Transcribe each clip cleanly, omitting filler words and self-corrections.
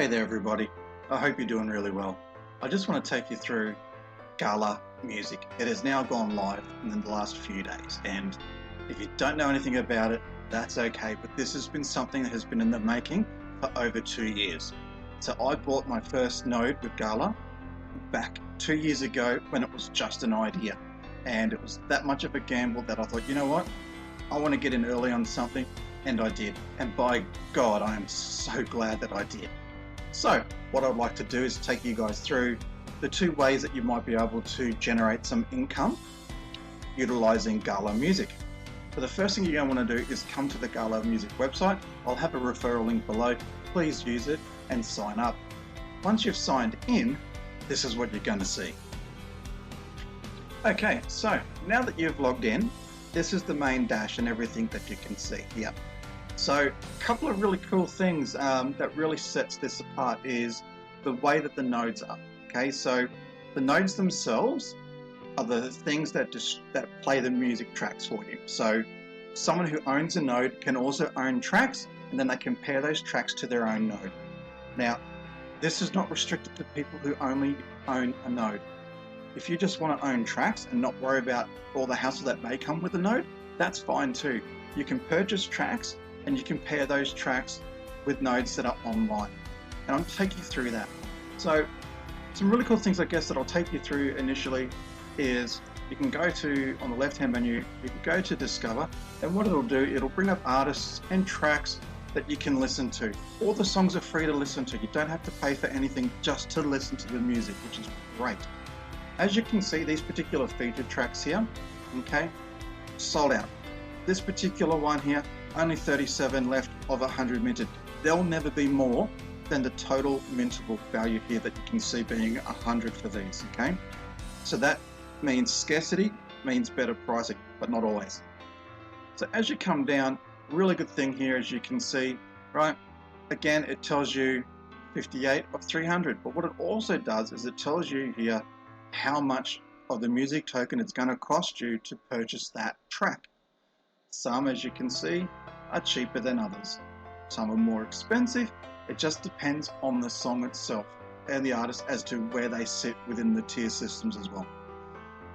Hey there everybody, I hope you're doing really well. I just want to take you through Gala Music. It has now gone live in the last few days, and if you don't know anything about it, that's okay, but this has been something that has been in the making for over 2 years. So I bought my first node with Gala back 2 years ago when it was just an idea, and it was that much of a gamble that I thought, you know what, I want to get in early on something, and I did, and by God I am so glad that I did. So what I'd like to do is take you guys through the two ways that you might be able to generate some income utilizing Gala Music. So the first thing you're going to want to do is come to the Gala Music website. I'll have a referral link below. Please use it and sign up. Once you've signed in, this is what you're going to see. Okay, so now that you've logged in, this is the main dash and everything that you can see here. So a couple of really cool things that really sets this apart is the way that the nodes are. Okay, so the nodes themselves are the things that play the music tracks for you. So someone who owns a node can also own tracks, and then they can pair those tracks to their own node. Now, this is not restricted to people who only own a node. If you just want to own tracks and not worry about all the hassle that may come with a node, that's fine too. You can purchase tracks and you can pair those tracks with nodes that are online. And I'll take you through that. So some really cool things I guess that I'll take you through initially is you can go to, on the left hand menu, you can go to Discover, and what it'll do, it'll bring up artists and tracks that you can listen to. All the songs are free to listen to. You don't have to pay for anything just to listen to the music, which is great. As you can see, these particular featured tracks here, okay, sold out. This particular one here, only 37 left of 100 minted. There'll never be more than the total mintable value here that you can see being 100 for these, okay? So that means scarcity, means better pricing, but not always. So as you come down, really good thing here, as you can see, right? Again, it tells you 58 of 300, but what it also does is it tells you here how much of the music token it's going to cost you to purchase that track. Some, as you can see, are cheaper than others. Some are more expensive. It just depends on the song itself and the artist as to where they sit within the tier systems as well.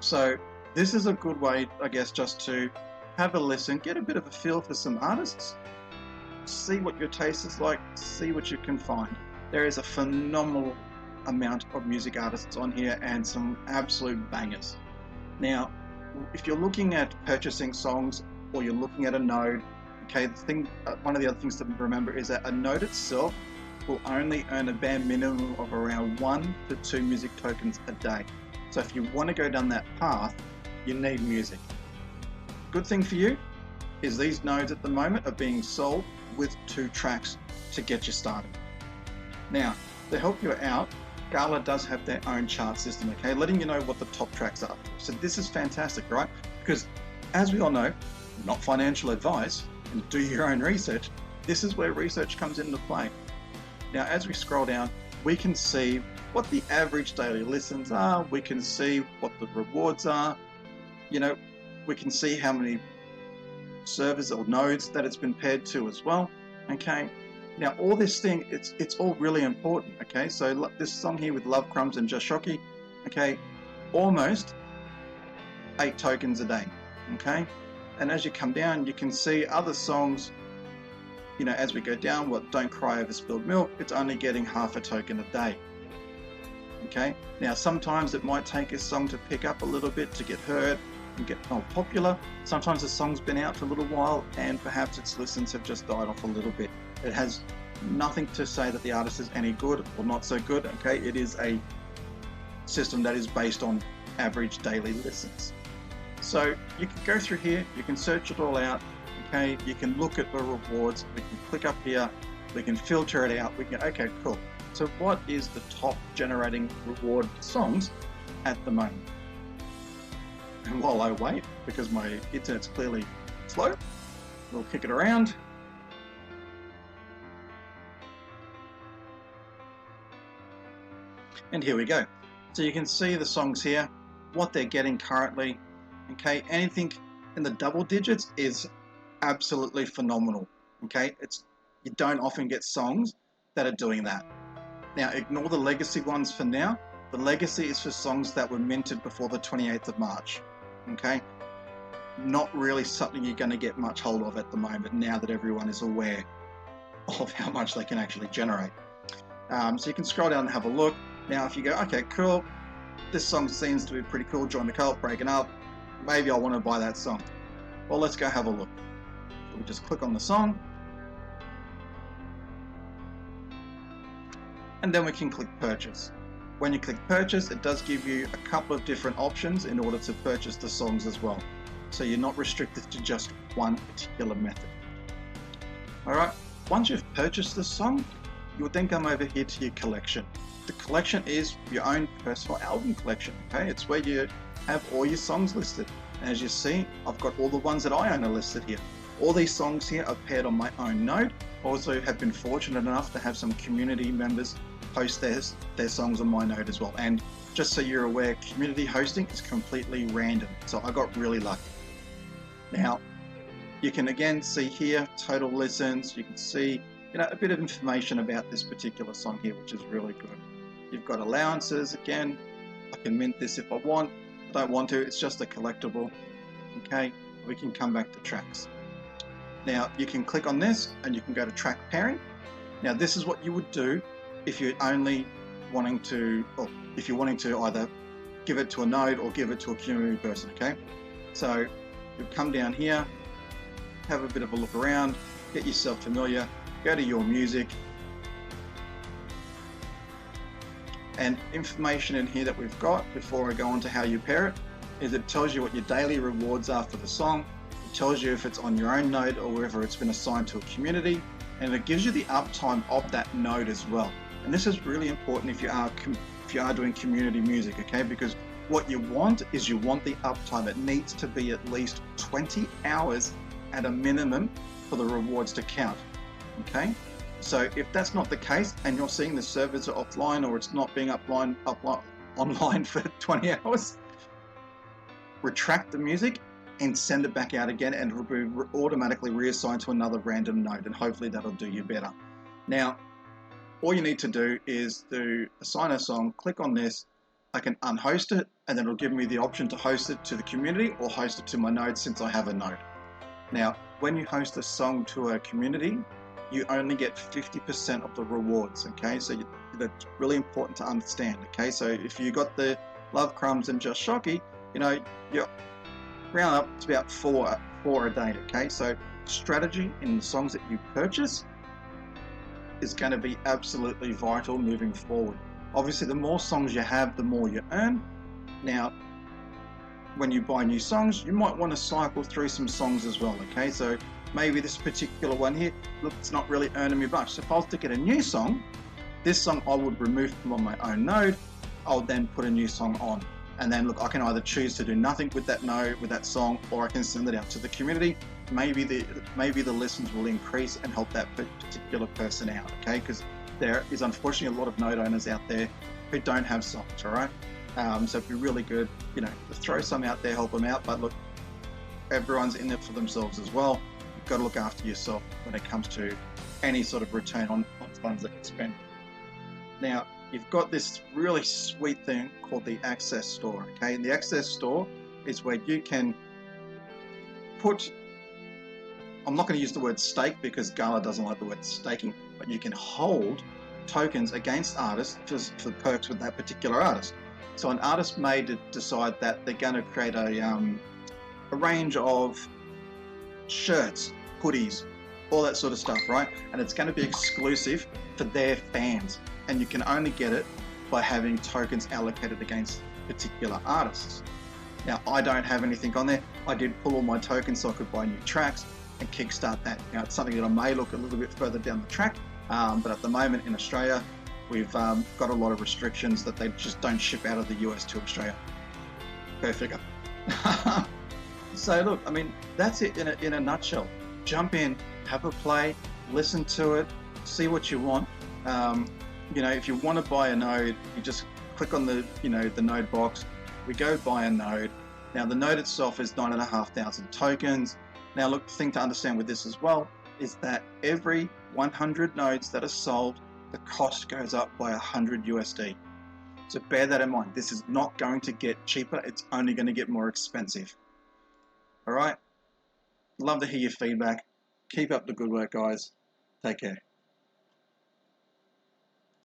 So this is a good way, I guess, just to have a listen, get a bit of a feel for some artists, see what your taste is like, see what you can find. There is a phenomenal amount of music artists on here and some absolute bangers. Now, if you're looking at purchasing songs or you're looking at a node, okay, one of the other things to remember is that a node itself will only earn a bare minimum of around 1 to 2 music tokens a day. So if you want to go down that path, you need music. Good thing for you is these nodes at the moment are being sold with 2 tracks to get you started. Now, to help you out, Gala does have their own chart system, okay, letting you know what the top tracks are. So this is fantastic, right? Because as we all know, not financial advice, and do your own research, this is where research comes into play. Now, as we scroll down, we can see what the average daily listens are, we can see what the rewards are, you know, we can see how many servers or nodes that it's been paired to as well, okay? Now, all this thing, it's all really important, okay? So this song here with Love Crumbs and Just Shocky, okay, almost 8 tokens a day, okay? And as you come down, you can see other songs, you know, as we go down, what Don't Cry Over Spilled Milk, it's only getting half a token a day, okay? Now, sometimes it might take a song to pick up a little bit to get heard and get more popular. Sometimes the song's been out for a little while and perhaps its listens have just died off a little bit. It has nothing to say that the artist is any good or not so good, okay? It is a system that is based on average daily listens. So you can go through here, you can search it all out, okay? You can look at the rewards, we can click up here, we can filter it out, we can, okay, cool. So what is the top generating reward songs at the moment? And while I wait, because my internet's clearly slow, we'll kick it around. And here we go. So you can see the songs here, what they're getting currently. Okay, anything in the double digits is absolutely phenomenal. Okay, you don't often get songs that are doing that. Now, ignore the legacy ones for now. The legacy is for songs that were minted before the 28th of March. Okay? Not really something you're going to get much hold of at the moment now that everyone is aware of how much they can actually generate. So you can scroll down and have a look. Now, if you go, okay, cool, this song seems to be pretty cool, join the cult, breaking up, maybe I want to buy that song. Well, let's go have a look. So we just click on the song, and then we can click purchase. When you click purchase, it does give you a couple of different options in order to purchase the songs as well. So you're not restricted to just one particular method. Alright, once you've purchased the song, you'll then come over here to your collection. The collection is your own personal album collection, okay? It's where you have all your songs listed. And as you see, I've got all the ones that I own are listed here. All these songs here are paired on my own node. Also have been fortunate enough to have some community members post their songs on my node as well. And just so you're aware, community hosting is completely random. So I got really lucky. Now, you can again see here, total listens. You can see, a bit of information about this particular song here, which is really good. You've got allowances. Again, I can mint this if I want. I don't want to, it's just a collectible. Okay, we can come back to tracks. Now, you can click on this and you can go to track pairing. Now, this is what you would do if you're only wanting to, or if you're wanting to either give it to a node or give it to a community person, okay? So you'll come down here, have a bit of a look around, get yourself familiar, go to your music, and information in here that we've got before I go on to how you pair it is it tells you what your daily rewards are for the song. It tells you if it's on your own node or whether it's been assigned to a community, and it gives you the uptime of that node as well. And this is really important if you are doing community music, okay? Because what you want is you want the uptime. It needs to be at least 20 hours at a minimum for the rewards to count, okay? So if that's not the case and you're seeing the servers are offline or it's not being online for 20 hours, retract the music and send it back out again, and it'll be automatically reassigned to another random node, and hopefully that'll do you better. Now, all you need to do is to assign a song, click on this, I can unhost it, and then it'll give me the option to host it to the community or host it to my node since I have a node. Now, when you host a song to a community, you only get 50% of the rewards, okay? So that's really important to understand, okay? So if you got the Love Crumbs and Just Shocky, you're round up to about four a day, okay? So strategy in the songs that you purchase is going to be absolutely vital moving forward. Obviously, the more songs you have, the more you earn. Now, when you buy new songs, you might want to cycle through some songs as well, okay? So maybe this particular one here, look, it's not really earning me much. So if I was to get a new song, this song I would remove from on my own node, I would then put a new song on. And then look, I can either choose to do nothing with that node, with that song, or I can send it out to the community. Maybe the listens will increase and help that particular person out, okay? Because there is unfortunately a lot of node owners out there who don't have songs, all right? So it'd be really good, to throw some out there, help them out. But look, everyone's in it for themselves as well. You've got to look after yourself when it comes to any sort of return on funds that you spend. Now, you've got this really sweet thing called the Access Store, okay? And the Access Store is where you can put, I'm not going to use the word stake because Gala doesn't like the word staking, but you can hold tokens against artists for perks with that particular artist. So an artist may decide that they're going to create a range of shirts, hoodies, all that sort of stuff, right? And it's going to be exclusive for their fans. And you can only get it by having tokens allocated against particular artists. Now, I don't have anything on there. I did pull all my tokens so I could buy new tracks and kickstart that. Now, it's something that I may look a little bit further down the track, but at the moment in Australia, we've got a lot of restrictions that they just don't ship out of the US to Australia. Go figure. So look, I mean, that's it in a nutshell. Jump in, have a play, listen to it, see what you want. If you want to buy a node, you just click on the node box. We go buy a node. Now the node itself is 9,500 tokens. Now look, the thing to understand with this as well is that every 100 nodes that are sold, the cost goes up by 100 USD. So bear that in mind. This is not going to get cheaper. It's only going to get more expensive. All right. Love to hear your feedback. Keep up the good work, guys. Take care.